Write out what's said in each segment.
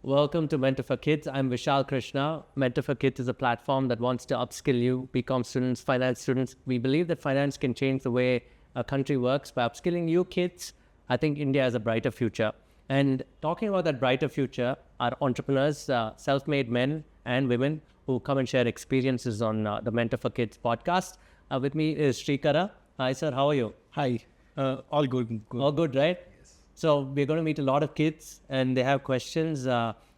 Welcome to Mentor for Kids. I'm Vishal Krishna. Mentor for Kids is a platform that wants to upskill you, BCom students, finance students. We believe that finance can change the way a country works. By upskilling you kids, I think India has a brighter future. And talking about that brighter future are entrepreneurs, self-made men and women who come and share experiences on the Mentor for Kids podcast. With me is Srikara. Hi, sir. How are you? Hi, all good. All good, right? Yes. So we're going to meet a lot of kids and they have questions.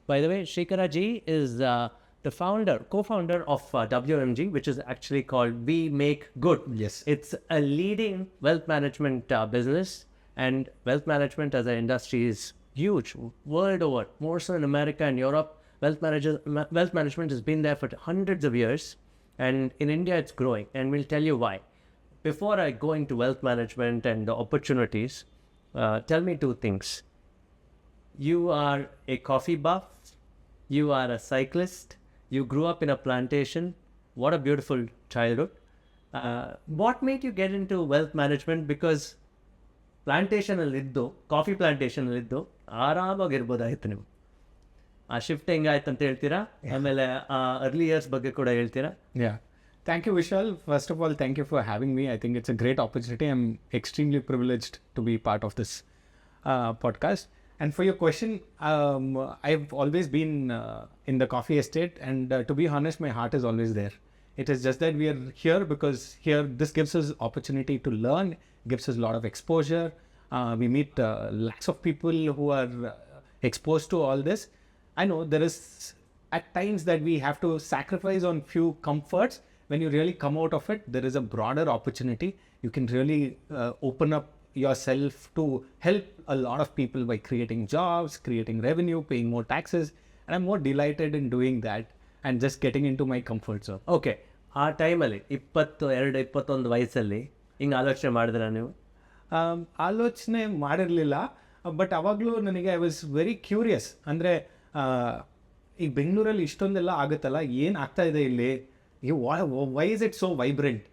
By the way, Srikara ji is the co-founder of WMG, which is actually called We Make Good. Yes. It's a leading wealth management business, and wealth management as an industry is huge world over, more so in America and Europe. Wealth management has been there for hundreds of years, and in India it's growing, and we'll tell you why. Before I go into wealth management and the opportunities, tell me two things. You are a coffee buff, you are a cyclist, you grew up in a plantation. What a beautiful childhood. What made you get into wealth management? Because plantation aliddu, coffee plantation aliddu, ಆರಾಮಾಗಿರ್ಬೋದಾಗಿತ್ತು ನೀವು. ಆ shift ಹೆಂಗಾಯ್ತು ಅಂತ ಹೇಳ್ತೀರಾ? ಆಮೇಲೆ early years ಬಗ್ಗೆ ಕೂಡ ಹೇಳ್ತೀರಾ? Yeah. Thank you, Vishal. First of all, thank you for having me. I think it's a great opportunity. I'm extremely privileged to be part of this podcast. And for your question, I've always been in the coffee estate, and to be honest, my heart is always there. It is just that we are here because here this gives us opportunity to learn, gives us a lot of exposure. We meet lakhs of people who are exposed to all this. I know there is at times that we have to sacrifice on few comforts. When you really come out of it, there is a broader opportunity. You can really open up yourself to help a lot of people by creating jobs, creating revenue, paying more taxes. And I'm more delighted in doing that and just getting into my comfort zone. Okay, ಆ ಟೈಮಲ್ಲಿ 21 ವಯಸ್ಸಲ್ಲಿ ಹಿಂಗೆ ಆಲೋಚನೆ ಮಾಡಿದ್ರ ನೀವು? ಆಲೋಚನೆ ಮಾಡಿರಲಿಲ್ಲ, but ಅವಾಗಲೂ ನನಗೆ ಐ ವಾಸ್ ವೆರಿ ಕ್ಯೂರಿಯಸ್. ಅಂದರೆ ಈಗ ಬೆಂಗಳೂರಲ್ಲಿ ಇಷ್ಟೊಂದೆಲ್ಲ ಆಗುತ್ತಲ್ಲ, ಏನು ಆಗ್ತಾ ಇದೆ ಇಲ್ಲಿ, why is it so vibrant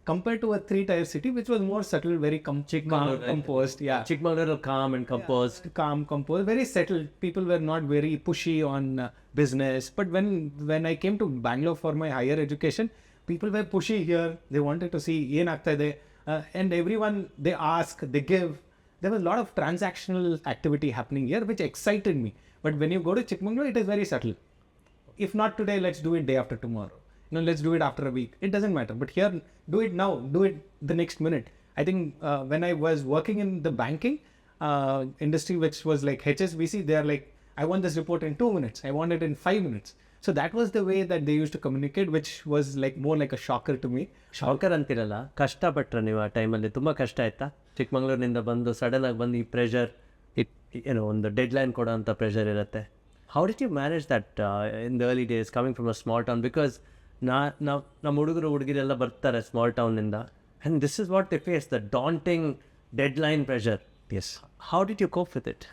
compared to a 3-tier city which was more settled, very composed. Yeah, Chikmagalur calm and composed. Yeah, calm, composed, very settled. People were not very pushy on business. But when I came to Bangalore for my higher education, people were pushy here. They wanted to see yen aagta ide, and everyone, they ask, they give. There was a lot of transactional activity happening here which excited me. But when you go to Chikmagalur, it is very subtle. If not today, let's do it day after tomorrow. Let's do it after a week. It doesn't matter. But here, do it now. Do it the next minute. I think when I was working in the banking industry, which was like HSBC, they are like, I want this report in 2 minutes. I want it in 5 minutes. So that was the way that they used to communicate, which was like more like a shocker to me. Shocker ಅಂತಿರಲ್ಲ, ಕಷ್ಟಪಟ್ರ ನೀವು ಆ ಟೈಮಲ್ಲಿ? ತುಂಬ ಕಷ್ಟ ಆಯ್ತಾ? ಚಿಕ್ಕಮಂಗ್ಳೂರಿನಿಂದ ಬಂದು sudden ಆಗಿ ಬಂದು ಈ ಪ್ರೆಷರ್, ಏನೋ ಒಂದು ಡೆಡ್ಲೈನ್ ಕೊಡೋ ಅಂಥ ಪ್ರೆಷರ್ ಇರುತ್ತೆ. How did you manage that in the early days coming from a small town? Because ನಮ್ಮ ಹುಡುಗಿರೆಲ್ಲ ಬರ್ತಾರೆ ಸ್ಮಾಲ್ ಟೌನಿಂದ, and this is what they face, the daunting deadline pressure. Yes. How did you cope with it?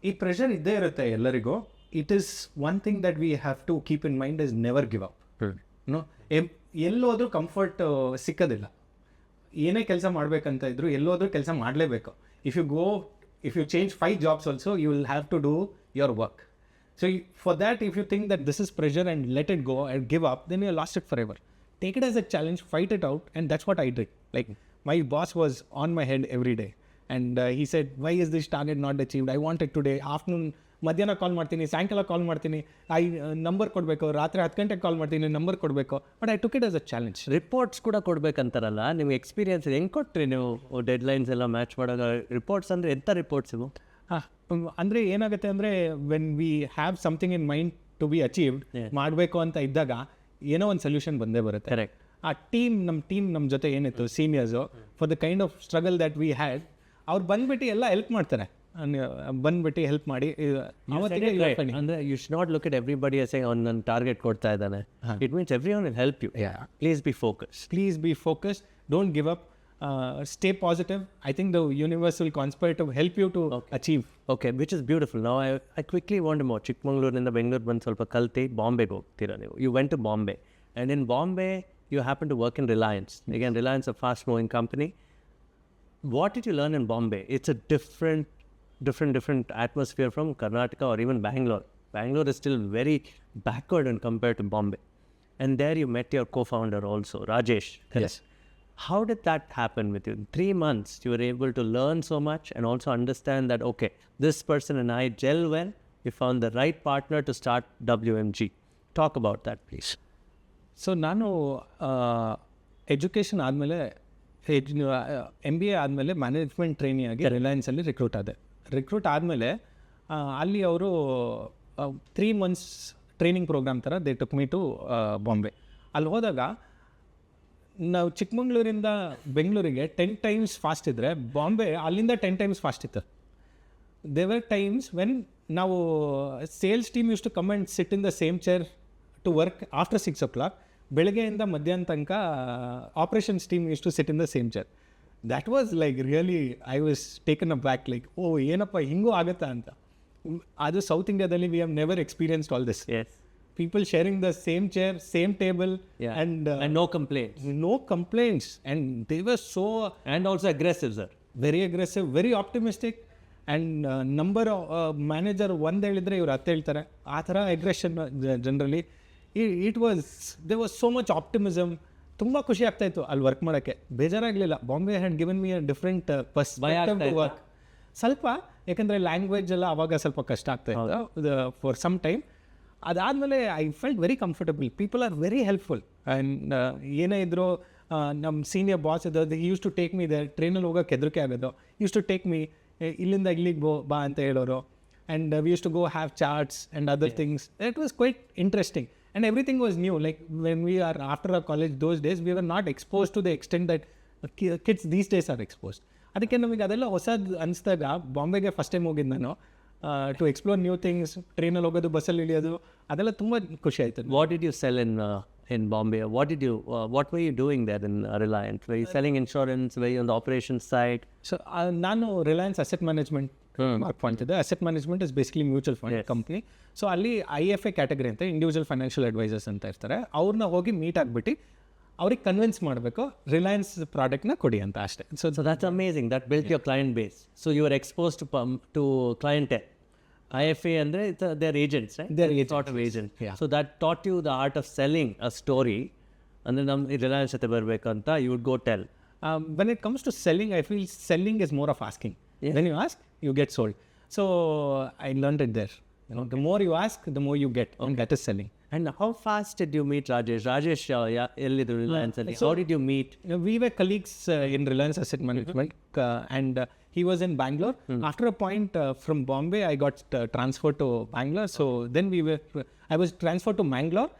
ಈ pressure ಇದ್ದೇ ಇರುತ್ತೆ ಎಲ್ಲರಿಗೂ. It is one thing that we have to keep in mind is never give up. ಎಲ್ಲೋದ್ರೂ comfort ಸಿಕ್ಕೋದಿಲ್ಲ. ಏನೇ ಕೆಲಸ ಮಾಡಬೇಕಂತ ಇದ್ರು ಎಲ್ಲೋದ್ರೂ ಕೆಲಸ ಮಾಡಲೇಬೇಕು. If you change 5 jobs also, you will have to do your work. So for that, if you think that this is pressure and let it go and give up, then you lost it forever. Take it as a challenge, fight it out, and that's what I did. Like, my boss was on my head every day, and he said, why is this target not achieved? I want it today. Afternoon, ಮಧ್ಯಾಹ್ನ ಕಾಲ್ ಮಾಡ್ತೀನಿ, ಸಾಯಂಕಾಲ ಕಾಲ್ ಮಾಡ್ತೀನಿ, number ಕೊಡಬೇಕು, ರಾತ್ರಿ 10 ಗಂಟೆಗೆ ಕಾಲ್ ಮಾಡ್ತೀನಿ, number ಕೊಡಬೇಕು. But I took it as a challenge. Reports ಕೂಡ ಕೊಡ್ಬೇಕಂತಾರಲ್ಲ, ನಿಮ್ಗೆ ಎಕ್ಸ್ಪೀರಿಯನ್ಸ್ ಹೆಂಗೆ ಕೊಟ್ರಿ ನೀವು ಡೆಡ್ಲೈನ್ಸ್ ಎಲ್ಲ ಮ್ಯಾಚ್ ಮಾಡೋ? ರಿಪೋರ್ಟ್ಸ್ ಅಂದರೆ ಎಂಥ ರಿಪೋರ್ಟ್ಸ್ ಇವು? ಅಂದರೆ ಏನಾಗುತ್ತೆ ಅಂದರೆ, when we have something in mind to be achieved, ಮಾಡಬೇಕು ಅಂತ ಇದ್ದಾಗ ಏನೋ ಒಂದು ಸೊಲ್ಯೂಷನ್ ಬಂದೇ ಬರುತ್ತೆ. ಕರೆಕ್ಟ್. ಆ ನಮ್ಮ ಜೊತೆ ಏನಿತ್ತು seniors, for the kind of struggle that we had, ಅವ್ರು ಬಂದ್ಬಿಟ್ಟು ಎಲ್ಲ ಹೆಲ್ಪ್ ಮಾಡ್ತಾರೆ. ಬಂದ್ಬಿಟ್ಟು ಹೆಲ್ಪ್ ಮಾಡಿ ಅಂದರೆ you should not look at everybody as ಅವ್ನು ನನ್ನ ಟಾರ್ಗೆಟ್ ಕೊಡ್ತಾ ಇದ್ದಾನೆ. It means every one will help you. Please be focus. Don't give up. stay positive. I think the universe will conspire to help you to achieve. Okay, which is beautiful. Now I quickly want to know, ಚಿಕ್ಕಮಂಗ್ಳೂರಿಂದ ಬೆಂಗಳೂರು ಬಂದು ಸ್ವಲ್ಪ ಕಲ್ತು ಬಾಂಬೆಗೆ ಹೋಗ್ತೀರಾ ನೀವು. You went to Bombay, and in Bombay you happened to work in Reliance. Again, Reliance is a fast moving company. What did you learn in Bombay? It's a different atmosphere from Karnataka or even Bangalore. Bangalore is still very backward when compared to Bombay. And there you met your co-founder also, Rajesh. Yes. How did that happen with you? In 3 months, you were able to learn so much and also understand that, okay, this person and I gel well. You found the right partner to start WMG. Talk about that, please. So ನಾನು education ಆದಮೇಲೆ MBA ಆದಮೇಲೆ management trainee ಆಗಿ ರಿಲಯನ್ಸಲ್ಲಿ recruit ಆದಮೇಲೆ ಅಲ್ಲಿ ಅವರು 3 months training program ಥರ they took me to Bombay. ಅಲ್ಲಿ ಹೋದಾಗ ನಾವು ಚಿಕ್ಕಮಂಗ್ಳೂರಿಂದ ಬೆಂಗಳೂರಿಗೆ 10 times ಫಾಸ್ಟ್ ಇದ್ದರೆ ಬಾಂಬೆ ಅಲ್ಲಿಂದ 10 times ಫಾಸ್ಟ್ ಇತ್ತು. ದೇ ವರ್ ಟೈಮ್ಸ್ ವೆನ್ ನಾವು sales team used to come and sit in the same chair to work after 6 o'clock. ಬೆಳಗ್ಗೆಯಿಂದ ಮಧ್ಯಾಹ್ನ ತನಕ operations team used to sit in the same chair. That was like really I was taken aback, like oh ಏನಪ್ಪ ಹಿಂಗೂ ಆಗುತ್ತಾ ಅಂತ. ಅದು south ಇಂಡಿಯಾದಲ್ಲಿ we have never experienced all this. People sharing the same chair, same table, and no complaints. No complaints. And they were so... And also aggressive, sir. Very aggressive, very optimistic. And number manager ಒಂದು ಹೇಳಿದ್ರೆ ಇವ್ರು 10 ಹೇಳ್ತಾರೆ. ಆ ಥರ aggression generally. there was so much optimism. ತುಂಬ ಖುಷಿ ಆಗ್ತಾಯಿತ್ತು ಅಲ್ಲಿ ವರ್ಕ್ ಮಾಡೋಕ್ಕೆ. ಬೇಜಾರಾಗಲಿಲ್ಲ. Bombay had given me a different perspective to work. ಸ್ವಲ್ಪ ಯಾಕಂದರೆ ಲ್ಯಾಂಗ್ವೇಜ್ ಎಲ್ಲ ಅವಾಗ ಸ್ವಲ್ಪ ಕಷ್ಟ ಆಗ್ತಾಯಿತ್ತು ಫಾರ್ ಸಮ್ ಟೈಮ್. ಅದಾದಮೇಲೆ I felt very comfortable. People are very helpful. And ಏನೇ ಇದ್ದರೂ ನಮ್ಮ ಸೀನಿಯರ್ ಬಾಸ್ ಇದ್ದದ್ದು he used to take me there. ಟ್ರೈನಲ್ಲಿ ಹೋಗೋಕ್ಕೆ ಹೆದರಿಕೆ ಆಗೋದು. ಯೂಸ್ ಟು ಟೇಕ್ ಮೀ ಇಲ್ಲಿಂದ ಇಲ್ಲಿಗೆ ಬಾ ಅಂತ ಹೇಳೋರು. And we used to go have charts and other things. It was quite interesting and everything was new. Like when we are after a college those days we are not expose to the extent that kids these days are exposed. ಅದಕ್ಕೆ ನಮಗೆ ಅದೆಲ್ಲ ಹೊಸದು ಅನಿಸಿದಾಗ ಬಾಂಬೆಗೆ first time ಹೋಗಿದ್ದು ನಾನು to explore new things. ಟ್ರೈನಲ್ಲಿ ಹೋಗೋದು, ಬಸ್ಸಲ್ಲಿ ಇಳಿಯೋದು, ಅದೆಲ್ಲ ತುಂಬ ಖುಷಿ ಆಯಿತು. What did you sell in Bombay? What were you doing there in Reliance? Were you selling insurance? Were you on the operations side? So ನಾನು ರಿಲಯನ್ಸ್ ಅಸೆಟ್ ಮ್ಯಾನೇಜ್ಮೆಂಟ್ ಮಾಡ್ಕೊಂಡಿದ್ದೆ. Asset management is basically mutual fund company. So ಅಲ್ಲಿ IFA category ಅಂತ individual financial advisors ಅಂತ ಇರ್ತಾರೆ. ಅವ್ರನ್ನ ಹೋಗಿ meet ಆಗಿಬಿಟ್ಟು ಅವ್ರಿಗೆ ಕನ್ವಿನ್ಸ್ ಮಾಡಬೇಕು ರಿಲಯನ್ಸ್ ಪ್ರಾಡಕ್ಟ್ನ ಕೊಡಿ ಅಂತ ಅಷ್ಟೇ. So that's amazing. That built your client base. So you were exposed to clientele. IFA ಅಂದರೆ they're agents, right? They're sort of agent. Yeah. So that taught you the art of selling a story. ಅಂದರೆ ನಮ್ಮ ರಿಲಯನ್ಸ್ ಜೊತೆ ಬರಬೇಕಂತ you would go tell. When it comes to selling, I feel selling is more of asking. When you ask, you get sold. So I learned it there. The more you ask, the more you get. And that is selling. And how fast did you meet Rajesh? Rajesh, ಎಲ್ಲಿದ್ರು Reliance ಅಲ್ಲಿ? How did you meet? We were colleagues in Reliance Asset Management, and he was in Bangalore. After a point from Bombay, I got transferred to Bangalore. So then I was transferred to Mangalore,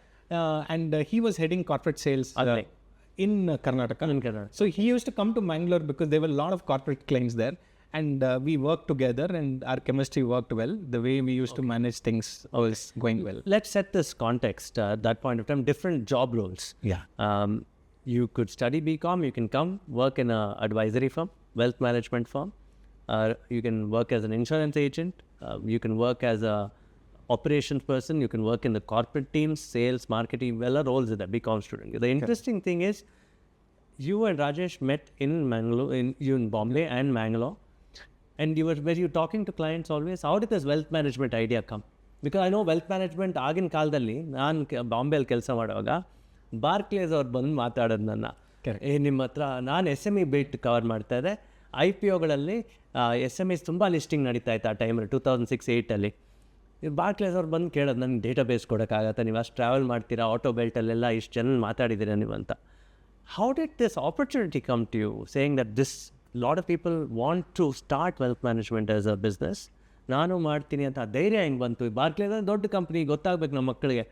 and he was heading corporate sales in Karnataka. So he used to come to Mangalore because there were a lot of corporate clients there. And we worked together and our chemistry worked well. The way we used to manage things was going well. Let's set this context at that point of time. Different job roles. Yeah. You could study BCom, you can come work in a advisory firm, wealth management firm. You can work as an insurance agent. You can work as a operations person. You can work in the corporate teams, sales, marketing, well, roles in the BCom student. The interesting thing is you and Rajesh met in Mangalore, in Bombay and Mangalore. And were you talking to clients always? How did this wealth management idea come? Because I know wealth management ಆಗಿನ ಕಾಲದಲ್ಲಿ ನಾನು ಬಾಂಬೆಯಲ್ಲಿ ಕೆಲಸ ಮಾಡುವಾಗ ಬಾರ್ಕ್ಲೇಸ್ ಅವ್ರು ಬಂದು ಮಾತಾಡೋದು ನನ್ನ ನಿಮ್ಮ ಹತ್ರ ನಾನು SME ಬಿಟ್ ಕವರ್ ಮಾಡ್ತಾ ಇದ್ದೆ. IPOಗಳಲ್ಲಿ SMEs ತುಂಬ ಲಿಸ್ಟಿಂಗ್ ನಡೀತಾ ಇತ್ತು ಆ ಟೈಮಲ್ಲಿ 2006-08 ಬಾರ್ಕ್ಲೇಸ್ ಅವ್ರು ಬಂದು ಕೇಳೋದು ನನಗೆ ಡೇಟಾ ಬೇಸ್ ಕೊಡೋಕ್ಕಾಗತ್ತೆ, ನೀವು ಅಷ್ಟು ಟ್ರಾವೆಲ್ ಮಾಡ್ತೀರಾ, ಆಟೋ ಬೆಲ್ಟಲ್ಲೆಲ್ಲ ಇಷ್ಟು ಜನ ಮಾತಾಡಿದ್ದೀರಾ ನೀವು ಅಂತ. How did this opportunity come to you, saying that lot of people want to start wealth management as a business? ನಾನು ಮಾಡ್ತೀನಿ ಅಂತ ಧೈರ್ಯ ಹೆಂಗೆ ಬಂತು? ಬಾರ್ಕ್ಲೇಸ್ ದೊಡ್ಡ ಕಂಪ್ನಿ, ಗೊತ್ತಾಗಬೇಕು ನಮ್ಮ ಮಕ್ಕಳಿಗೆ.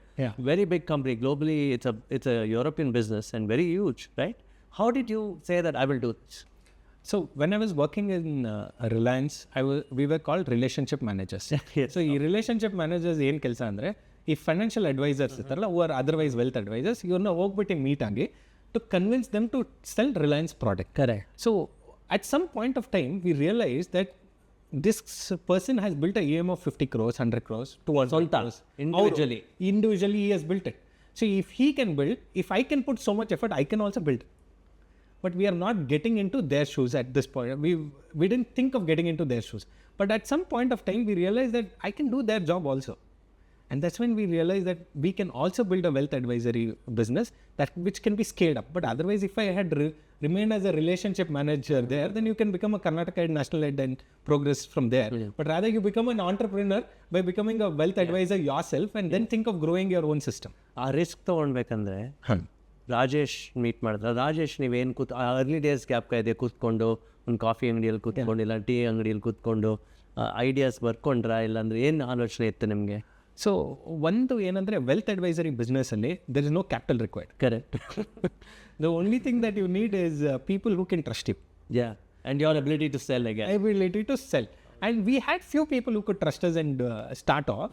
Very big company, globally it's a European business and very huge, right? How did you say that I will do this? So when I was working in Reliance, we were called relationship managers. So ಈ relationship managers ಏನು ಕೆಲಸ ಅಂದರೆ ಈ financial advisors ಇರ್ತಾರಲ್ಲ, who are otherwise wealth advisors, ಇವ್ರನ್ನ ಹೋಗ್ಬಿಟ್ಟು meet ಆಗಿ to convince them to sell Reliance product. Correct. So at some point of time, we realized that this person has built a EM of 50 crores, 100 crores, 200 crores. Individually. Individually, he has built it. So if he can build, if I can put so much effort, I can also build. But we are not getting into their shoes at this point. We didn't think of getting into their shoes. But at some point of time, we realized that I can do their job also. And that's when we realized that we can also build a wealth advisory business which can be scaled up. But otherwise, if I had remained as a relationship manager there, then you can become a Karnataka head, national head and progress from there. Yeah. But rather you become an entrepreneur by becoming a wealth advisor yourself and then think of growing your own system. ಆ risk ತೊಗೊಳ್ಬೇಕಂದ್ರೆ Rajesh meet ಮಾಡಿದ್ರೆ ರಾಜೇಶ್ ನೀವೇನು early days gap ಇದೆ ಕೂತ್ಕೊಂಡು ಒಂದು coffee ಅಂಗಡಿಯಲ್ಲಿ ಕೂತ್ಕೊಂಡು ಇಲ್ಲ tea ಅಂಗಡಿಯಲ್ಲಿ ಕೂತ್ಕೊಂಡು ಐಡಿಯಾಸ್ ಬರ್ಕೊಂಡ್ರಾ ಇಲ್ಲಾಂದ್ರೆ ಏನು ಆಲೋಚನೆ ಇತ್ತು ನಿಮಗೆ? ಸೊ ಒಂದು ಏನಂದರೆ ವೆಲ್ತ್ ಅಡ್ವೈಸರಿ ಬಿಸ್ನೆಸ್ಸಲ್ಲಿ there is no capital required. Correct. The only thing that you need is people who can trust you. Yeah, and your ability to sell again. Ability to sell. And we had few people who could trust us and start off.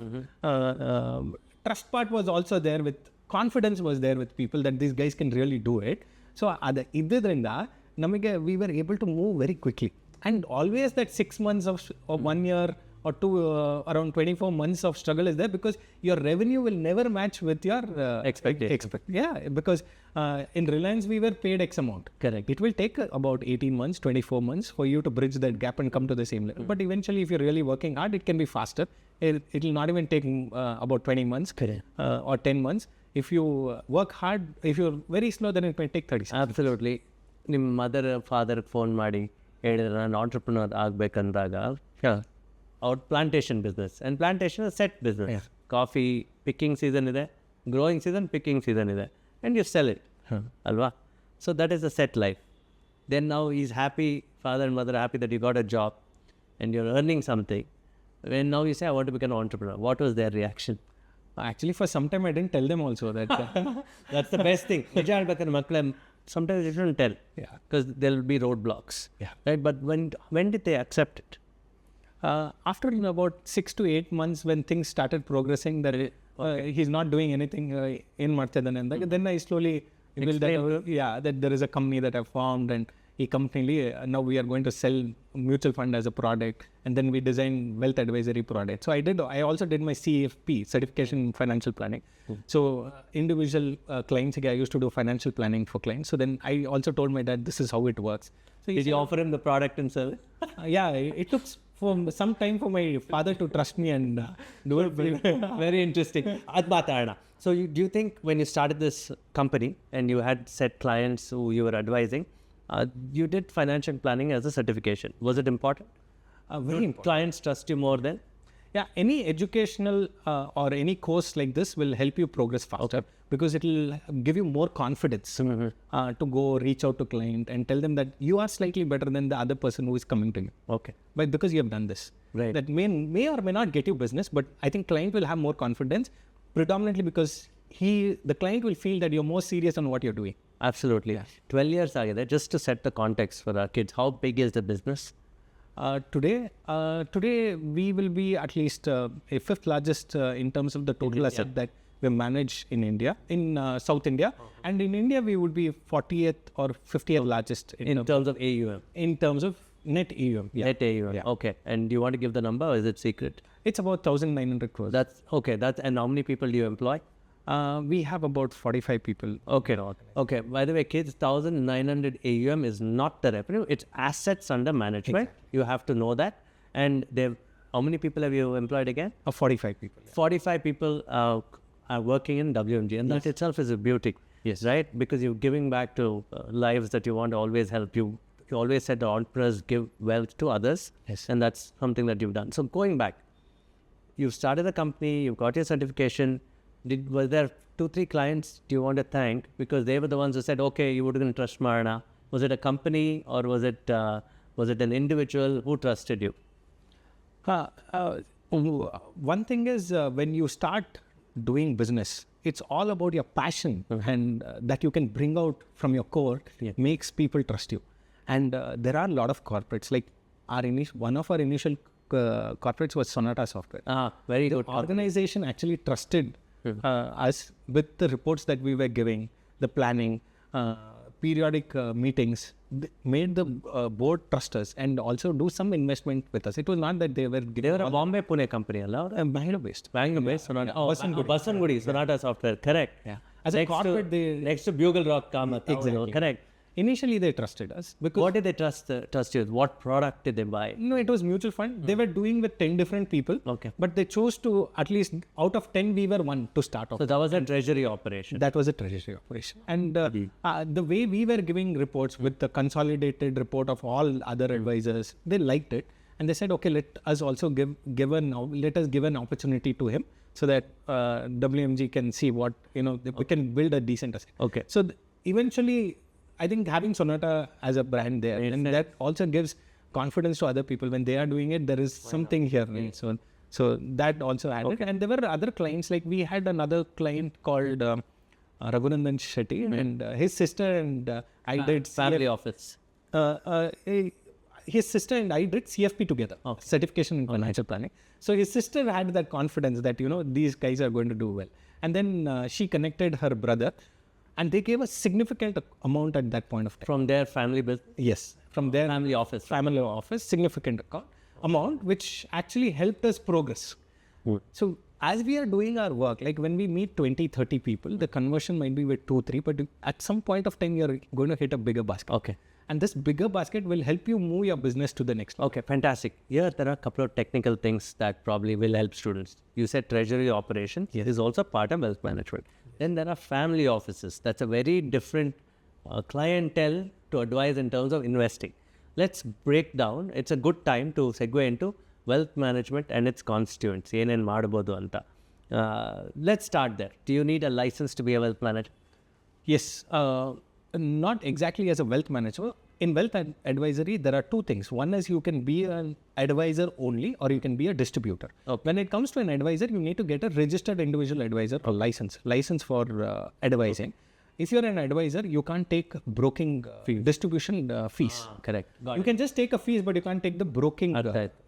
Trust part was also there with confidence was there with people that these guys can really do it. So idridrinda namage we were able to move very quickly. And always that 6 months or 1 year or two, around 24 months of struggle is there because your revenue will never match with your expectation. Yeah, because in Reliance we were paid X amount. Correct. It will take about 18 months, 24 months for you to bridge that gap and come to the same level. But eventually, if you're really working hard, it can be faster. It will not even take about 20 months or 10 months. If you work hard, if you're very slow, then it may take 30 seconds. Absolutely. ನಿಮ್ಮ mother ಫಾದರ್ಗೆ phone ಮಾಡಿ ಹೇಳಿದ್ರೆ ನಾನು entrepreneur ಆಗಬೇಕಂದಾಗ ಅವ್ರ plantation business and plantation set business. Coffee picking season ಇದೆ, growing season, picking season ಇದೆ, and you sell it ಅಲ್ವಾ? So that is a set life. Then ನಾವು is happy, father and mother happy that you got a job and you are earning something. When now you say I want to become an entrepreneur, what was there reaction? Actually, for some time, I didn't tell them also that. That's the best thing. ನಿಜ ಹೇಳ್ಬೇಕಾದ್ರೆ ಮಕ್ಕಳೇ sometimes you shouldn't tell. Yeah. Because there will be roadblocks. Yeah. Right? But when did they accept it? After about 6 to 8 months, when things started progressing, that he's not doing anything in ಮಾಡ್ತಿದ್ದಾನೆ ಅಂದಾಗ, then I slowly revealed that there is a company that I formed and ಈ company now we are going to sell mutual fund as a product, and then we design wealth advisory product. So I also did my CFP, certification in financial planning. So individual clients, I used to do financial planning for clients. So then I also told my dad this is how it works. So did you offer him the product and service? Yeah, it took for some time for my father to trust me and do it. Very interesting. Admatana. So do you think when you started this company and you had set clients who you were advising, you did financial planning as a certification? Was it important? Very important. Clients trust you more than? Yeah, any educational or any course like this will help you progress faster because it will give you more confidence to go reach out to client and tell them that you are slightly better than the other person who is coming to you. Okay. But because you have done this. Right. That may or may not get you business, but I think client will have more confidence predominantly because the client will feel that you're more serious on what you're doing. Absolutely. Yeah. 12 years agide. Just to set the context for our kids, how big is the business? Today we will be at least a fifth largest in terms of the total asset that we manage in India, in South India. And in India, we would be 40th or 50th largest. In terms of AUM? In terms of net AUM. Yeah. Net AUM, yeah. Okay. And do you want to give the number or is it secret? It's about 1,900 crores. That's okay. And how many people do you employ? We have about 45 people. Okay. By the way, kids, 1,900 AUM is not the revenue. It's assets under management. Exactly. You have to know that. And how many people have you employed again? 45 people. Yeah. 45 people are working in WMG. And that itself is a beauty. Yes. Right? Because you're giving back to lives that you want to always help. You always said the entrepreneurs give wealth to others. Yes. And that's something that you've done. So going back, you started a company, you got your certification. Were there 2-3 clients do you want to thank because they were the ones who said, okay, you wouldn't trust Marana? Was it a company or was it an individual who trusted you? One thing is when you start doing business, it's all about your passion and that you can bring out from your core makes people trust you. And there are a lot of corporates like one of our initial corporates was Sonata Software. Very good. The organization actually trusted us with the reports that we were giving, the planning, periodic meetings, made the board trust us and also do some investment with us. It was not that they were They were a Bombay Pune company, Bangalore based. Bangalore based, Sonata. Basangudi, Sonata Software, correct. Yeah. As a corporate, next to Bugle Rock, Kamath. Exactly. Correct. Initially, they trusted us because What did they trust you with? What product did they buy? no, it was mutual fund. They were doing with 10 different people. Okay. But they chose to, at least out of 10, we were one to start off. So that was a treasury operation. That was a treasury operation. And the way we were giving reports with the consolidated report of all other advisors, they liked it. And they said, okay, let us give an opportunity to him so that WMG can see what, we can build a decent asset. Okay. So eventually, I think having Sonata as a brand there, and that also gives confidence to other people when they are doing it. There is something here, right? So that also added. Okay. And there were other clients, like we had another client called Raghunandan Shetty, and his sister and I did family office. His sister and I did CFP together, certification in financial planning. So his sister had that confidence that these guys are going to do well, and then she connected her brother. And they gave a significant amount at that point of time. From their family business? Yes, from their family office. Family office, significant amount, which actually helped us progress. So as we are doing our work, like when we meet 20, 30 people, the conversion might be with 2, 3, but at some point of time, you're going to hit a bigger basket. Okay. And this bigger basket will help you move your business to the next level. Okay, fantastic. Here, there are a couple of technical things that probably will help students. You said treasury operation is also part of wealth management. Then there are family offices. That's a very different clientele to advise in terms of investing. Let's break down. It's a good time to segue into wealth management and its constituents. Enen madabodu anta. Let's start there. Do you need a license to be a wealth manager? Yes. Not exactly as a wealth manager. In wealth advisory, there are two things. One is you can be an advisor only, or you can be a distributor. Okay. When it comes to an advisor, you need to get a registered individual advisor or license for advising. Okay. If you're an advisor, you can't take broking distribution fees. Correct. You can just take a fees, but you can't take the broking.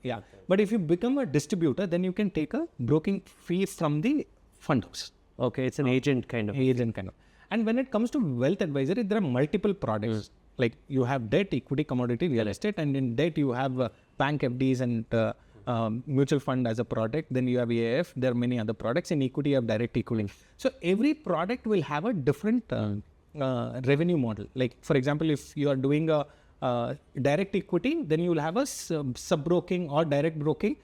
Yeah. But if you become a distributor, then you can take a broking fee from the fund house. Okay, it's an agent kind of. And when it comes to wealth advisory, there are multiple products. Like you have debt, equity, commodity, real estate, and in debt you have bank FDs and mutual fund as a product. Then you have AIF. There are many other products. In equity, you have direct equity. So every product will have a different revenue model. Like for example, if you are doing a direct equity, then you will have a sub-broking or direct broking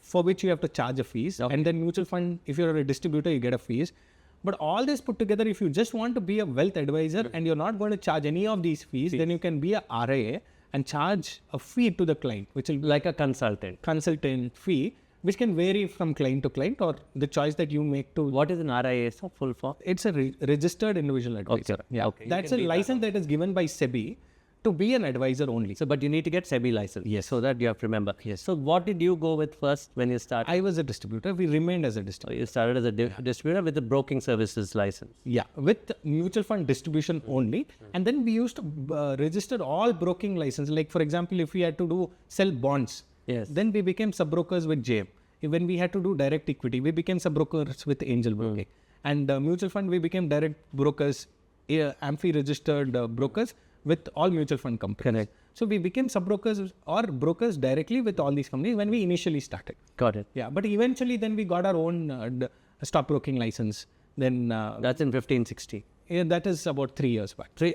for which you have to charge a fees. Okay. And then mutual fund, if you're a distributor, you get a fees. But all this put together, if you just want to be a wealth advisor and you're not going to charge any of these fees, then you can be a RIA and charge a fee to the client, which will be like a consultant fee, which can vary from client to client, or the choice that you make to. What is an RIA? So full form? It's a registered individual advisor. Okay. Yeah. Okay. That's a license that is given by SEBI to be an advisor only. So, but you need to get SEBI license. Yes. So that you have to remember. Yes. So what did you go with first when you started? I was a distributor. We remained as a distributor. So you started as a distributor with the broking services license. Yeah, with mutual fund distribution only. And then we used to register all broking license. Like for example, if we had to sell bonds, then we became sub-brokers with JM. When we had to do direct equity, we became sub-brokers with Angel Broking. And mutual fund, we became direct brokers, AMFI registered brokers with all mutual fund companies. Correct. So we became sub-brokers or brokers directly with all these companies when we initially started. Got it. Yeah, but eventually then we got our own stockbroking license. Then that's in 15-16. Yeah, that is about 3 years back. 3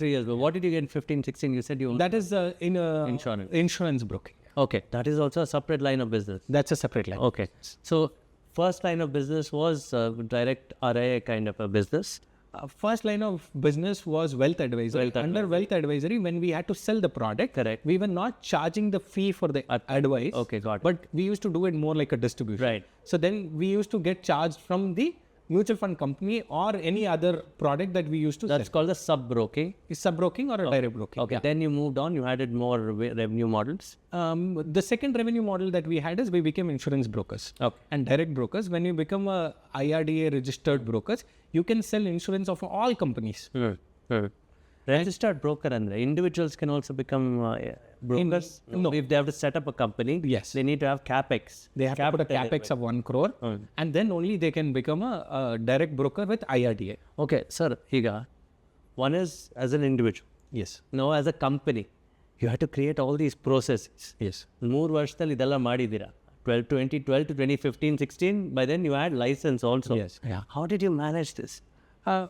years. But what did you get in 15-16? You said you. That is in insurance broking. Okay, that is also a separate line of business. That's a separate line. Okay, so first line of business was direct RIA kind of a business. First line of business was wealth advisory. Under wealth advisory, when we had to sell the product, correct, we were not charging the fee for the advice. Okay, got it. But we used to do it more like a distribution. Right. So then we used to get charged from the mutual fund company or any other product that we used to That's sell. called the sub-broking. Is sub-broking or a direct broking. Okay, then you moved on, you added more revenue models. The second revenue model that we had is we became insurance brokers and direct brokers. When you become a IRDA registered brokers, you can sell insurance of all companies. Registered broker and individuals can also become brokers? No. If they have to set up a company, they need to have capex. They have to put a capex of 1 crore and then only they can become a direct broker with IRDA. Okay, sir, ಈಗ One is as an individual. Yes. Now, as a company, you have to create all these processes. Yes. 3 ವರ್ಷದಲ್ಲಿ ಇದೆಲ್ಲ ಮಾಡಿದ್ದೀರಾ. 2012 to 2015, 16, by then you had license also. Yes. Yeah. How did you manage this?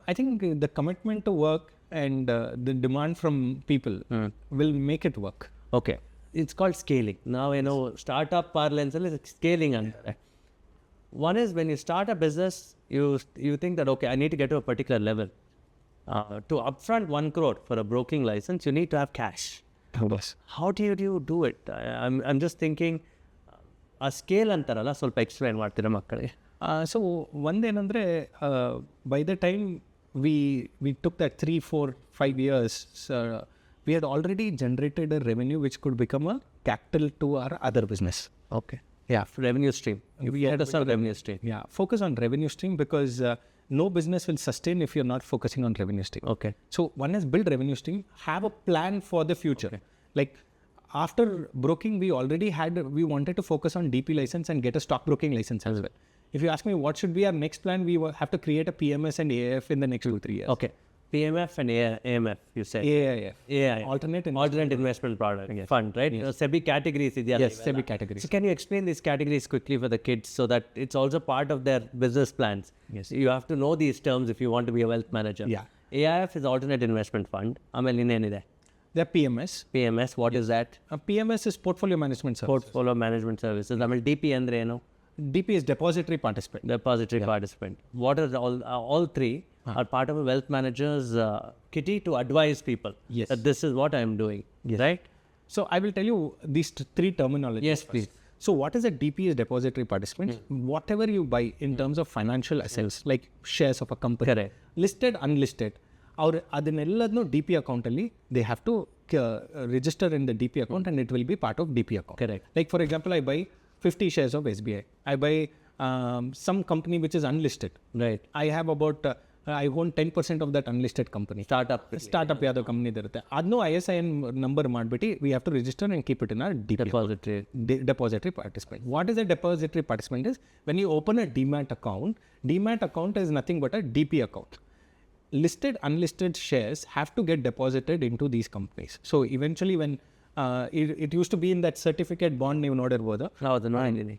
I think the commitment to work and the demand from people will make it work. Okay. It's called scaling. Now, startup parlance is scaling. One is when you start a business, you think that, okay, I need to get to a particular level. To upfront 1 crore for a broking license, you need to have cash. Yes. How do you do it? I'm just thinking, a scale ಅಂತಾರಲ್ಲ ಸ್ವಲ್ಪ explain ಮಾಡ್ತೀರಾ ಮಕ್ಕಳಿಗೆ? So ಒಂದೇನಂದರೆ by the time we took that 3, 4, 5 years, we had already generated a revenue which could become a capital to our other business. Okay. Yeah, revenue stream. We had a revenue stream. Yeah, focus on revenue stream because no business will sustain if you're not focusing on revenue stream. Okay. So one is build revenue stream, have a plan for the future. Okay. Like after broking, we wanted to focus on DP license and get a stock broking license as well. If you ask me what should be our next plan, we have to create a PMS and AIF in the next 2-3 years. Okay. PMF and AMF, you said. AIF. AIF. Alternate investment product. Yes. Fund, right? Yes. SEBI categories. Yes, SEBI categories. So can you explain these categories quickly for the kids so that it's also part of their business plans? Yes. You have to know these terms if you want to be a wealth manager. Yeah. AIF is alternate investment fund. ಆಮೇಲೆ ಇನ್ನೇನಿದೆ? They're PMS. PMS, what is that? PMS is portfolio management service. Portfolio management services. ಆಮೇಲೆ DP ಅಂದ್ರೆ ಏನು? DP is depository participant. Depository participant. What are all three are part of a wealth manager's kitty to advise people Yes. that this is what I am doing. Yes. Right? So I will tell you these 3 terminologies. Yes, please. So what is a DP is depository participant? Whatever you buy in terms of financial assets, like shares of a company, Correct. listed, unlisted, or ಅದನ್ನೆಲ್ಲದನ್ನು DP account ಅಲ್ಲಿ they have to register in the DP account and it will be part of DP account. Correct. Like for example, I buy 50 shares of SBI. I buy some company which is unlisted. Right. I have about I own 10% of that unlisted company. Startup ಯಾವ್ದೋ company ಇರುತ್ತೆ ಅದನ್ನು ISIN number ಮಾಡಿಬಿಟ್ಟು we have to register and keep it in our DP Depository. depository participant. What is a depository participant is when you open a demat account is nothing but a DP account. Listed, unlisted shares have to get deposited into these companies. So eventually when it used to be in that certificate bond ನೀವು ನೋಡಿರ್ಬೋದು. ಹೌದು ನೋಡಿದ್ದೀನಿ.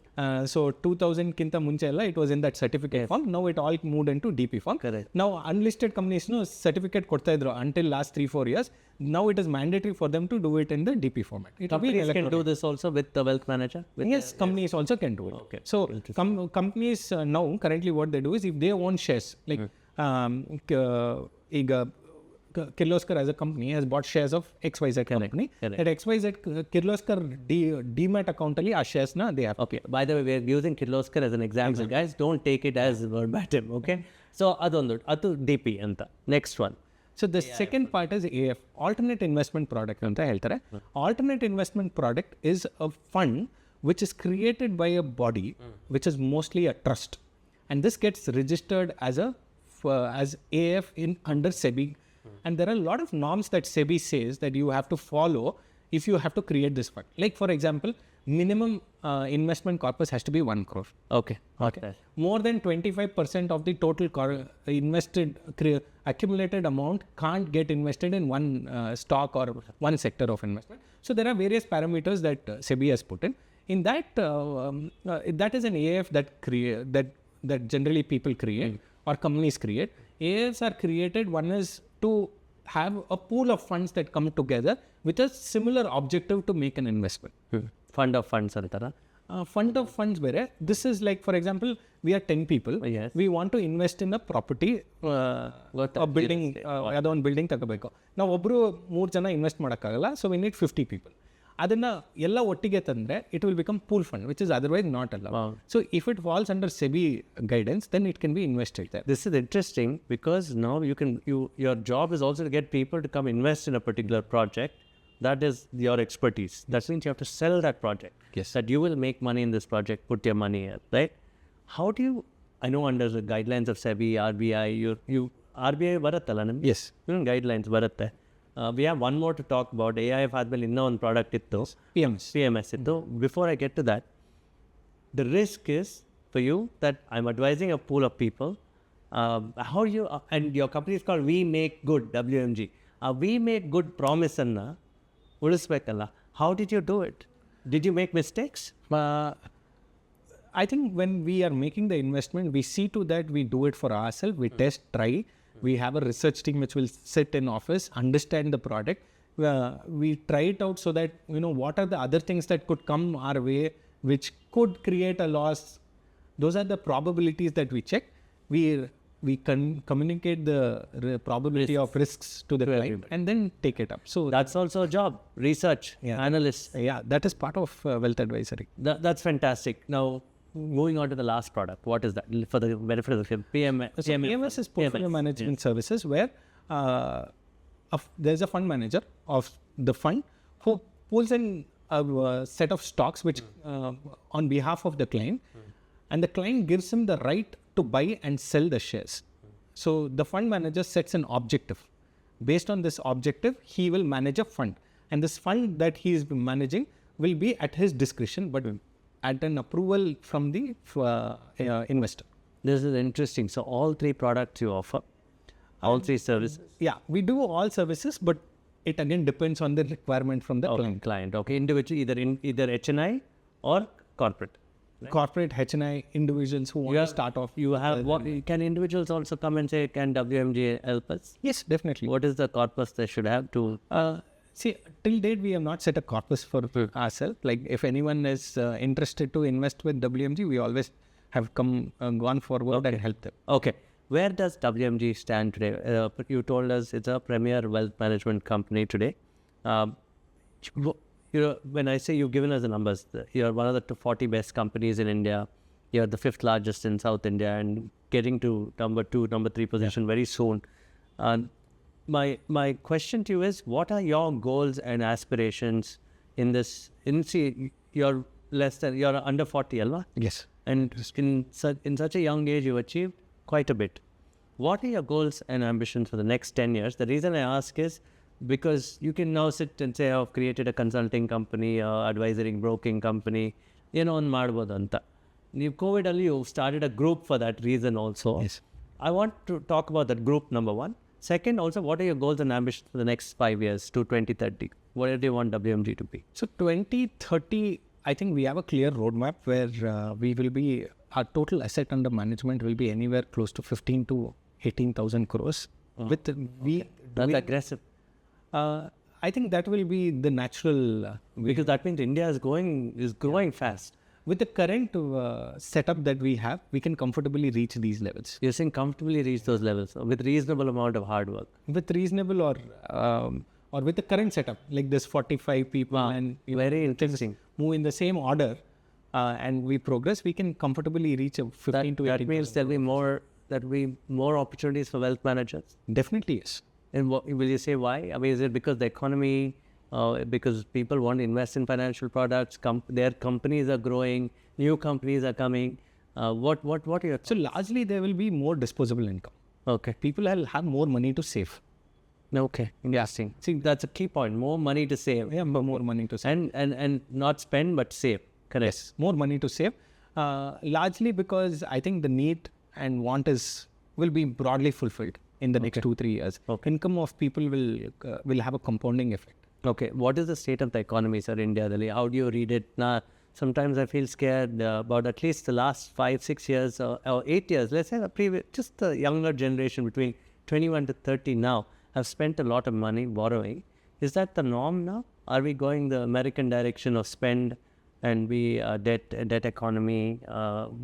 So 2000ಕ್ಕಿಂತ ಮುಂಚೆ ಎಲ್ಲ it was in that certificate form. Now it all moved into DP form. Correct. Now unlisted companies certificate ಕೊಡ್ತಾ ಇದ್ರು until last 3-4 years. Now it is mandatory for them to do it in the DP format. Companies can do this also with the wealth manager? Yes, companies also can do it. Okay. So companies now currently what they do is if they own shares like ಈಗ Kirloskar as a company has bought shares of XYZ company. Correct. That XYZ Kirloskar demat account ಅಲ್ಲಿ ಆ shares na they have. Okay. By the way, we are using Kirloskar as an example. Guys, don't take it as verbatim. Okay. So ಅದು DP ಅಂತ. Next one. So the second part is AF, alternate investment product ಅಂತ ಹೇಳ್ತಾರೆ. Alternate investment product is a fund which is created by a body which is mostly a trust, and this gets registered as AF in under SEBI. And there are a lot of norms that SEBI says that you have to follow if you have to create this fund. Like for example, minimum investment corpus has to be 1 crore. Okay. More than 25% of the total accumulated amount can't get invested in one stock or one sector of investment. So there are various parameters that SEBI has put in. In that, that is an AF that generally people create or companies create. AFs are created, one is to have a pool of funds that come together with a similar objective to make an investment. Fund of funds antara? Fund of funds ಬೇರೆ. This is like for example, we are 10 people. Yes. We want to invest in a property, a building, ಯಾವುದೋ ಒಂದು building ತಗೋಬೇಕು. ನಾವು ಒಬ್ಬರು 3 ಜನ invest ಮಾಡೋಕ್ಕಾಗಲ್ಲ, so we need 50 people. ಅದನ್ನು ಎಲ್ಲ ಒಟ್ಟಿಗೆ ತಂದರೆ it will become pool fund, which is otherwise not allowed. Wow. So if it falls under SEBI guidance, then it can be invested there. This is interesting because now your job is also to get people to come invest in a particular project. That is your expertise. That means you have to sell that project. Yes. That you will make money in this project, put your money here, right? How do you, I know under the guidelines of SEBI, RBI, RBI ಬರುತ್ತಲ್ಲ ನಿಮಗೆ? Yes. Guidelines ಬರುತ್ತೆ. We have one more to talk about. AIF ಆದಮೇಲೆ ಇನ್ನೂ ಒಂದು product ಇತ್ತು, PMS ಇತ್ತು. Before I get to that, the risk is for you that I'm advising a pool of people. How you and your company is called We Make Good WMG. We Make Good promise anna ulisbekalla. How did you do it? Did you make mistakes? I think when we are making the investment, we see to that we do it for ourselves. We test, try. We have a research team which will sit in office, understand the product. We try it out so that, what are the other things that could come our way, which could create a loss. Those are the probabilities that we check. We communicate the probability of risks to the client and then take it up. So that's also a job, research, analyst. Yeah, that is part of wealth advisory. That's fantastic. Now, moving on to the last product, what is that for the benefit of the PMS? So PMS is portfolio management services, where there's a fund manager of the fund who pulls in a set of stocks which on behalf of the client, and the client gives him the right to buy and sell the shares. So the fund manager sets an objective. Based on this objective, he will manage a fund, and this fund that he is managing will be at his discretion, but at an approval from the investor. This is interesting. So all three products you offer, all three services? Yeah, we do all services, but it again depends on the requirement from the client. Okay, individual, either HNI or corporate. Right? Corporate, HNI, individuals who want to start off. You have can individuals also come and say, can WMG help us? Yes, definitely. What is the corpus they should have to? See, till date, we have not set a corpus for ourselves. Like, if anyone is interested to invest with WMG, we always have gone forward and helped them. Okay. Where does WMG stand today? You told us it's a premier wealth management company today. When I say you've given us the numbers, you're one of the 40 best companies in India. You're the 5th largest in South India and getting to number 2, number 3 position very soon. My question to you is, what are your goals and aspirations in this? You're under 40, Alva? Yes. And in such a young age, you achieved quite a bit. What are your goals and ambitions for the next 10 years? The reason I ask is because you can now sit and say, I've created a consulting company, advisory broking company, on Madbodanta. COVID only, you started a group for that reason also. Yes. I want to talk about that group, number one. Second, also, what are your goals and ambitions for the next 5 years to 2030? What do you want WMG to be? So 2030, I think we have a clear roadmap where our total asset under management will be anywhere close to 15 to 18,000 crores. That's aggressive. I think that will be the natural... because that means India is growing fast. With the current setup that we have, we can comfortably reach these levels. You're saying comfortably reach those levels with reasonable amount of hard work? With reasonable or with the current setup, like this 45 people and very interesting. Move in the same order and we progress, we can comfortably reach a 15 to 18. That means there'll be more opportunities for wealth managers? Definitely, yes. And will you say why? I mean, is it because the economy... because people want to invest in financial products, their companies are growing, new companies are coming. What are your... So largely there will be more disposable income. Okay. People will have more money to save. Okay, interesting. See, that's a key point. More money to save. Yeah, more money to save. And not spend, but save. Correct. Yes, more money to save. Largely because I think the need and want will be broadly fulfilled in the next 2-3 years. Okay. Income of people will have a compounding effect. Okay, what is the state of the economy, sir, India? How do you read it? Now, sometimes I feel scared about at least the last 5-6 years or 8 years. Let's say just the younger generation between 21 to 30 now have spent a lot of money borrowing. Is that the norm now? Are we going the American direction of spend and be debt economy?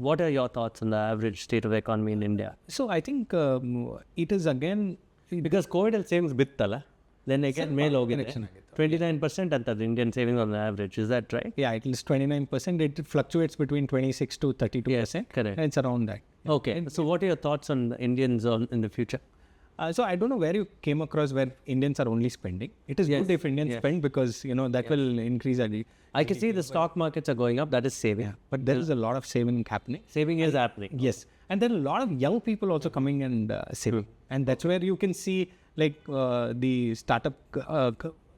What are your thoughts on the average state of the economy in India? So I think it is again... Because COVID savings bittala. Then again, 29% at the Indian savings on the average. Is that right? Yeah, it is 29%. It fluctuates between 26 to 32%. Yes, correct. And it's around that. Okay. So what are your thoughts on the Indians in the future? So I don't know where you came across where Indians are only spending. It is good if Indians spend because, that will increase. I can see the stock markets are going up. That is saving. Yeah, but there is a lot of saving happening. Saving is happening. Yes. And there are a lot of young people also coming and saving. And that's where you can see the startup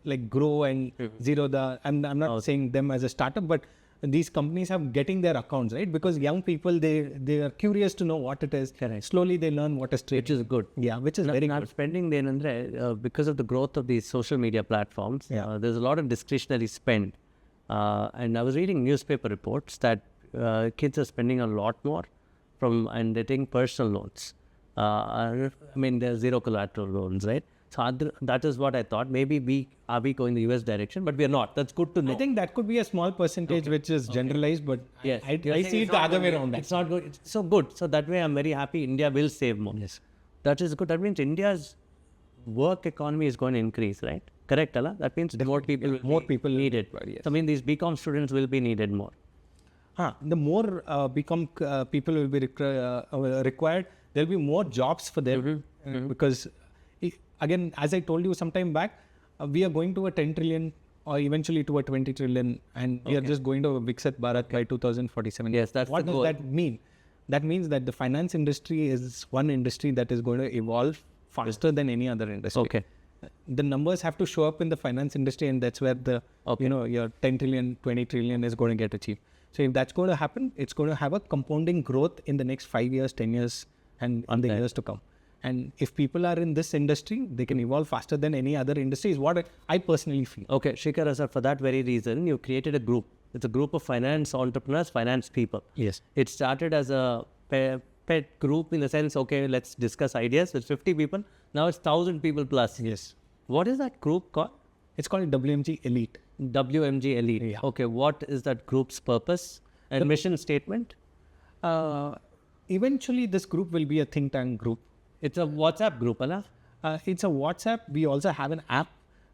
like Grow and Zero. I'm not saying them as a startup, but these companies have getting their accounts, right? Because young people, they are curious to know what it is. Correct. Slowly they learn what is trading. Which is good. Yeah, which is very Not good. spending because of the growth of these social media platforms, there's a lot of discretionary spend. And I was reading newspaper reports that kids are spending a lot more and they're taking personal loans. I mean, there's zero collateral loans, right? So that is what I thought. Maybe we going the US direction, but we are not. That's good to know. I think that could be a small percentage which is generalized, but Yes. I see it the other way around. It's not good. It's so good. So that way I'm very happy India will save more. Yes. That is good. That means India's work economy is going to increase, right? Correct, Allah? That means more people needed. Yes. So I mean, these BCom students will be needed more. The more people will be required, there will be more jobs for them because again, as I told you some time back, we are going to a 10 trillion or eventually to a 20 trillion and we are just going to a Viksit Bharat by 2047. Yes, that's what the does goal. that mean? That means that the finance industry is one industry that is going to evolve faster than any other industry. Okay. The numbers have to show up in the finance industry, and that's where the your 10 trillion, 20 trillion is going to get achieved. So if that's going to happen, it's going to have a compounding growth in the next 5 years, 10 years, and in the years to come. And if people are in this industry, they can evolve faster than any other industry, is what I personally feel. Okay, Srikara sir, for that very reason, you created a group. It's a group of finance entrepreneurs, finance people. Yes. It started as a pet group in the sense, okay, let's discuss ideas with 50 people. Now it's 1,000 people plus. Yes. What is that group called? It's called WMG Elite. WMG Elite. Yeah. Okay, what is that group's purpose and mission statement? Eventually, this group will be a think tank group. It's a WhatsApp group, Allah? It's a WhatsApp. We also have an app.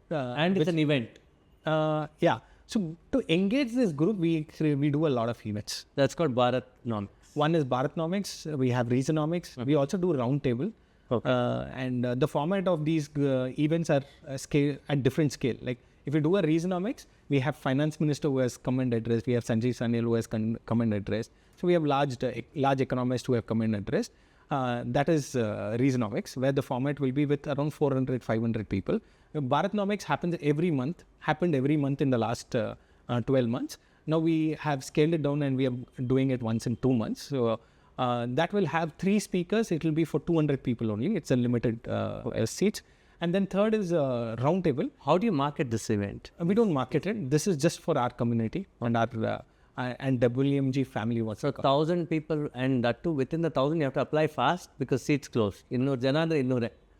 And it's an event. Yeah. So to engage this group, we do a lot of events. That's called Bharatnomics. One is Bharatnomics. We have Reasonomics. We also do roundtable. Okay. And the format of these events are at different scale. Like if you do a Reasonomics, we have finance minister who has come and addressed. We have Sanjeev Sanyal who has come and addressed. So we have large economists who have come and addressed. That is Reasonomics, where the format will be with around 400, 500 people. Bharatnomics happened every month in the last 12 months. Now we have scaled it down and we are doing it once in 2 months. So that will have 3 speakers. It will be for 200 people only. It's a limited seats. And then third is roundtable. How do you market this event? We don't market it. This is just for our community and our and WMG family. So 1,000 people, and that too within the 1,000 you have to apply fast because seats close.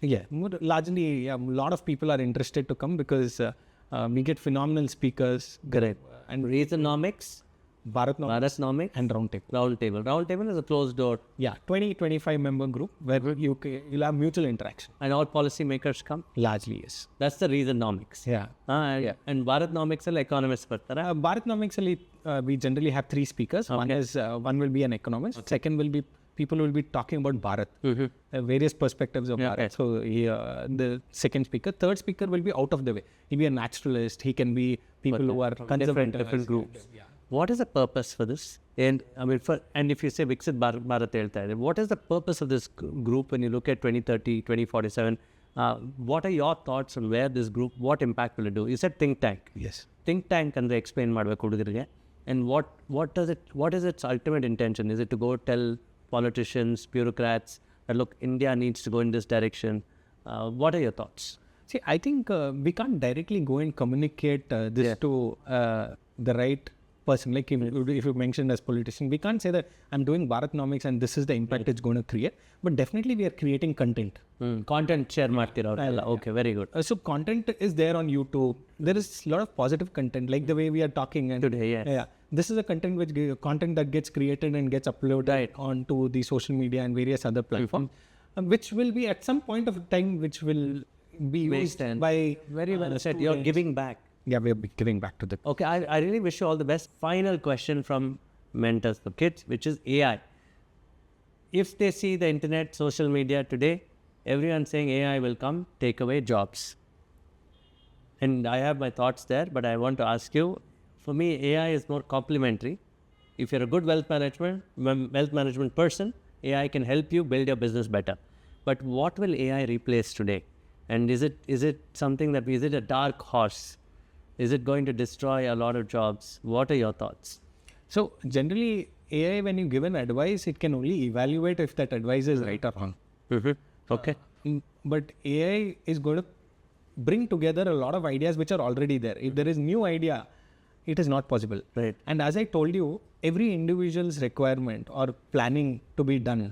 Yeah, largely, a lot of people are interested to come because we get phenomenal speakers. Correct. And Reasonomics, Bharatnomics and roundtable. Roundtable is a closed door. Yeah, 20-25 member group where you'll have mutual interaction. And all policy makers come? Largely, yes. That's the Reasonomics. Yeah. And Bharatnomics is economists. Bharatnomics, we generally have 3 speakers. Okay. One will be an economist. Okay. Second will be people will be talking about Bharat, various perspectives of Bharat. Okay. So the second speaker. Third speaker will be out of the way. He'll be a naturalist. He can be people who are different groups. Yeah. What is the purpose for this? And I mean, and if you say Viksit Bharat, what is the purpose of this group when you look at 2030, 2047? What are your thoughts on where this group, what impact will it do? You said think tank. Yes. Think tank and explain and what is its ultimate intention? Is it to go tell politicians, bureaucrats that look, India needs to go in this direction? What are your thoughts? See, I think we can't directly go and communicate this to the right person. Like if you mentioned as politician, we can't say that I'm doing Bharatnomics and this is the impact it's going to create. But definitely we are creating content. Content share ಮಾಡ್ತೀರಾ? Okay, very good. So content is there on YouTube. There is a lot of positive content, like the way we are talking. And today, yeah. This is a content that gets created and gets uploaded onto the social media and various other platforms, which will be at some point of time, which will be used by... Very well said. You're giving back. Yeah, we're giving back to the... Okay, I really wish you all the best. Final question from mentors for kids, which is AI. If they see the internet, social media today, everyone saying AI will come, take away jobs. And I have my thoughts there, but I want to ask you, for me, AI is more complementary. If you're a good wealth management person, AI can help you build your business better. But what will AI replace today? And is it something is it a dark horse? Is it going to destroy a lot of jobs? What are your thoughts? So generally, AI, when you give an advice, it can only evaluate if that advice is right or wrong. Okay. But AI is going to bring together a lot of ideas which are already there. If there is new idea, it is not possible. Right. And as I told you, every individual's requirement or planning to be done,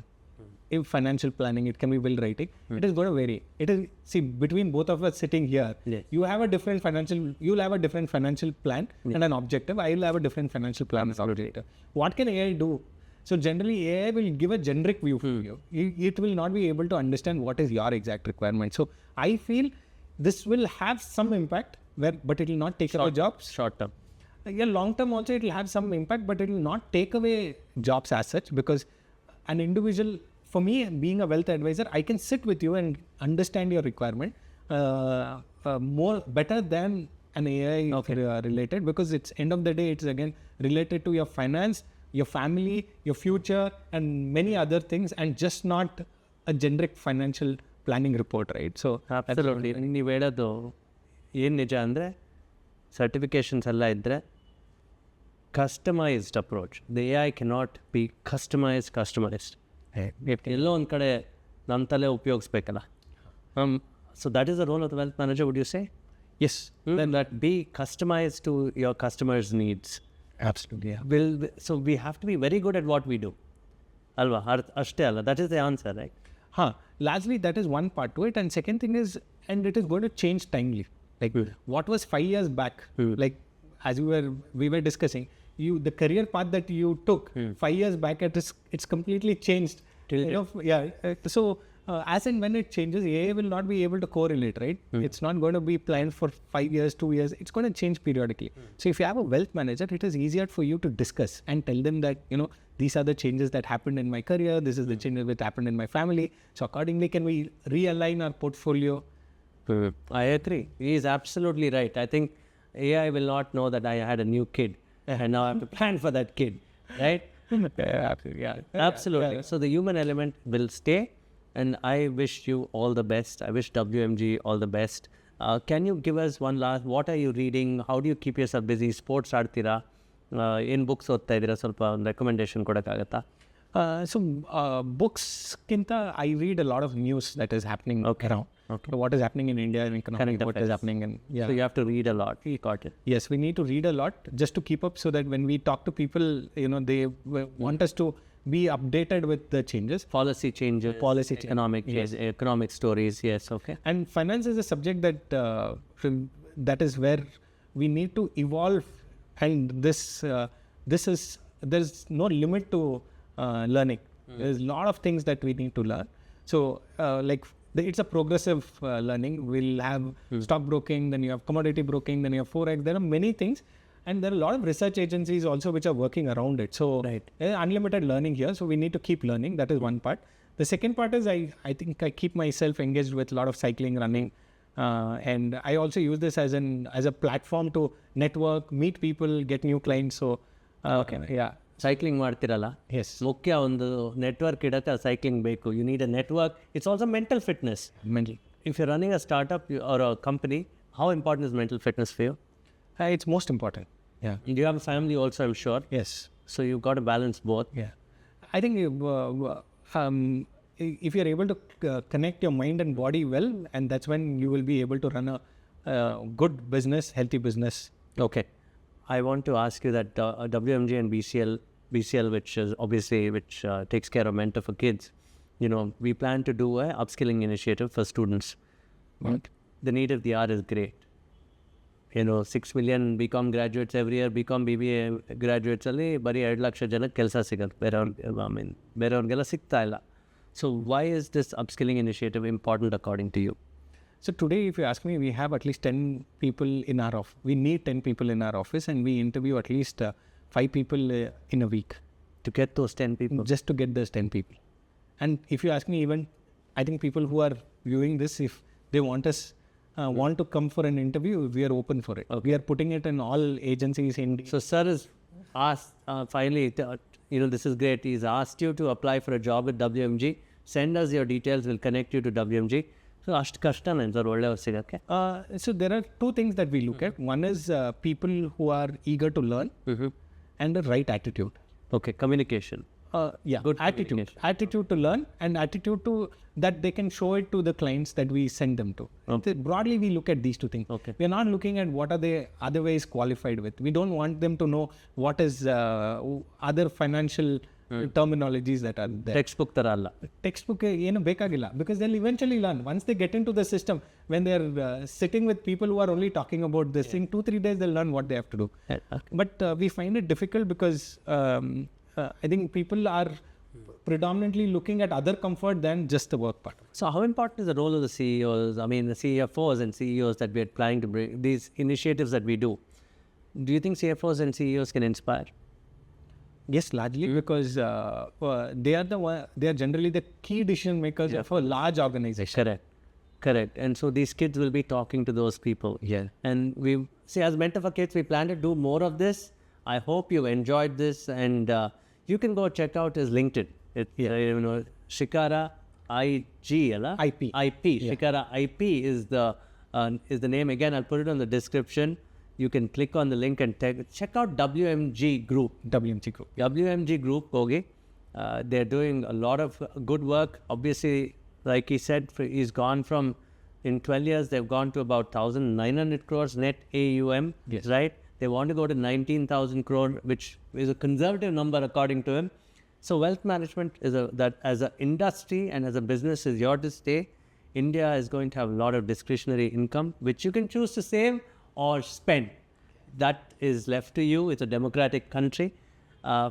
if financial planning, it can be will writing, it is going to vary. It is, see, between both of us sitting here, you have a different you'll have a different financial plan and an objective. I will have a different financial plan as objective. What can AI do? So generally, AI will give a generic view for you. It will not be able to understand what is your exact requirement. So I feel this will have some impact, but it will not take away jobs. Short term. Yeah, long term also it will have some impact, but it will not take away jobs as such, because an individual, for me, being a wealth advisor, I can sit with you and understand your requirement more better than an AI related, because it's end of the day, it's again related to your finance, your family, your future, and many other things, and just not a generic financial planning report, right? So absolutely. ನೀವು ಹೇಳೋದು ಏನು ನಿಜ ಅಂದರೆ certifications ಎಲ್ಲ ಇದ್ದರೆ customised approach. The AI cannot be customized. ಎಲ್ಲೋ ಒಂದು ಕಡೆ ನಮ್ಮ ತಲೆ ಉಪಯೋಗಿಸ್ಬೇಕಲ್ಲ. So that is the role of the wealth manager, would you say? Yes. Then that be customized to your customers' needs. Absolutely. Yeah. So we have to be very good at what we do. Alva, ashte alla. That is the answer, right? Largely that is one part to it. And second thing is, and it is going to change timely. Like what was 5 years back, like as we were discussing, the career path that you took 5 years back, it's completely changed. So as and when it changes, AI will not be able to correlate, right? It's not going to be planned for 5 years, 2 years. It's going to change periodically. So if you have a wealth manager, it is easier for you to discuss and tell them that, these are the changes that happened in my career. This is the changes that happened in my family. So accordingly, can we realign our portfolio? I agree. He is absolutely right. I think AI will not know that I had a new kid and now I have to plan for that kid, right? Absolutely. So the human element will stay, and I wish you all the best. I wish WMG all the best. Can you give us one last, what are you reading? How do you keep yourself busy? Sports ಆಡ್ತೀರಾ? ಏನು books ಓದ್ತಾ ಇದ್ದೀರಾ? ಸ್ವಲ್ಪ ಒಂದು recommendation ಕೊಡೋಕ್ಕಾಗತ್ತಾ? So books kinta, I read a lot of news that is happening around. Okay. What is happening in India and economy, what is happening in So you have to read a lot. You got it. Yes, we need to read a lot just to keep up, so that when we talk to people, they want us to be updated with the changes. Policy changes, economic stories, yes, okay. And finance is a subject that is where we need to evolve, and there's no limit to learning. There's a lot of things that we need to learn. So it's a progressive learning. We'll have stockbroking, then you have commodity broking, then you have forex. There are many things, and there are a lot of research agencies also which are working around it. So unlimited learning here. So we need to keep learning. That is one part. The second part is I think I keep myself engaged with a lot of cycling, running, and I also use this as a platform to network, meet people, get new clients. So cycling ಮಾಡ್ತಿರಲ್ಲ, ಮುಖ್ಯ ಒಂದು network ಇಡಕ್ಕೆ cycling ಬೇಕು. You need a network. It's also mental fitness. If you're running a startup or a company, how important is mental fitness for you? It's most important. You have a family also, I'm sure. Yes. So you've got to balance both. I think if you're able to connect your mind and body well, and that's when you will be able to run a good business, healthy business. Okay. I want to ask you that WMG and BCL, which takes care of mentor for kids, we plan to do a upskilling initiative for students. The need of the hour is great. 6 million BCom graduates every year, BCom BBA graduates ಅಲ್ಲಿ ಬರೀ 2 ಲಕ್ಷ ಜನಕ್ಕೆ ಕೆಲಸ ಸಿಗುತ್ತೆ. ಬೇರೆಯವ್ರಿಗೆಲ್ಲ ಸಿಗ್ತಾ ಇಲ್ಲ. So why is this upskilling initiative important according to you? So today, if you ask me, we have at least 10 people in our office. We need 10 people in our office, and we interview at least 5 people in a week. To get those 10 people? Just to get those 10 people. And if you ask me, even I think people who are viewing this, if they want to come for an interview, we are open for it. We are putting it in all agencies. So sir is asked, finally, this is great. He's asked you to apply for a job at WMG. Send us your details. We'll connect you to WMG. So ಅಷ್ಟು ಕಷ್ಟನೇ sir ಒಳ್ಳೆಯವ್ರು ಸಿಗೋಕ್ಕೆ? So there are two things that we look at. One is people who are eager to learn, and the right attitude. Okay, communication. Yeah, Good attitude. communication. Attitude to learn and attitude to that they can show it to the clients that we send them to. Broadly, we look at these two things. Okay. We are not looking at what are they otherwise qualified with. We don't want them to know what is other financial terminologies that are there. Textbook taralla. Textbook ಏನು ಬೇಕಾಗಿಲ್ಲ, because they'll eventually learn once they get into the system. When they're sitting with people who are only talking about this thing, 2-3 days they'll learn what they have to do. But we find it difficult because I think people are predominantly looking at other comfort than just the work part. So how important is the role of the CEOs, I mean the CFOs and CEOs that we are planning to bring, these initiatives that we do? Do you think CFOs and CEOs can inspire? Yes, largely because they are generally the key decision makers of a large organization. Correct. And so these kids will be talking to those people. Yeah. And we see, as Mentor for Kids, we plan to do more of this. I hope you enjoyed this, and you can go check out his LinkedIn. It's Srikara IG, IP. IP. Srikara IP is the name. Again, I'll put it on the description. You can click on the link and check out WMG Group. WMG Group, okay. They're doing a lot of good work. Obviously, like he said, he's gone from, in 12 years, they've gone to about 1,900 crores net AUM, Yes. right? They want to go to 19,000 crore, which is a conservative number according to him. So wealth management is that as an industry and as a business is here to stay. India is going to have a lot of discretionary income, which you can choose to save or spend. That is left to you. It's a democratic country.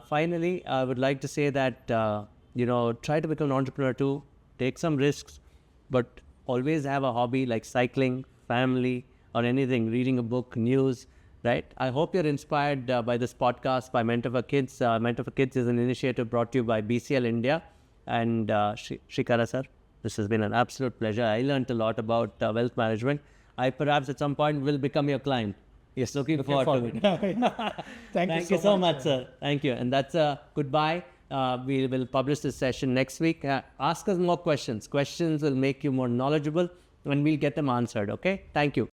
Finally, I would like to say that, try to become an entrepreneur too. Take some risks, but always have a hobby like cycling, family, or anything, reading a book, news, right? I hope you're inspired by this podcast by Mentor for Kids. Mentor for Kids is an initiative brought to you by BCL India. And Srikara sir, this has been an absolute pleasure. I learned a lot about wealth management. I perhaps at some point will become your client. Yes, looking forward to it. Thank you so much, sir. Thank you. And that's a goodbye. We will publish this session next week. Ask us more questions. Questions will make you more knowledgeable and we'll get them answered. Okay? Thank you.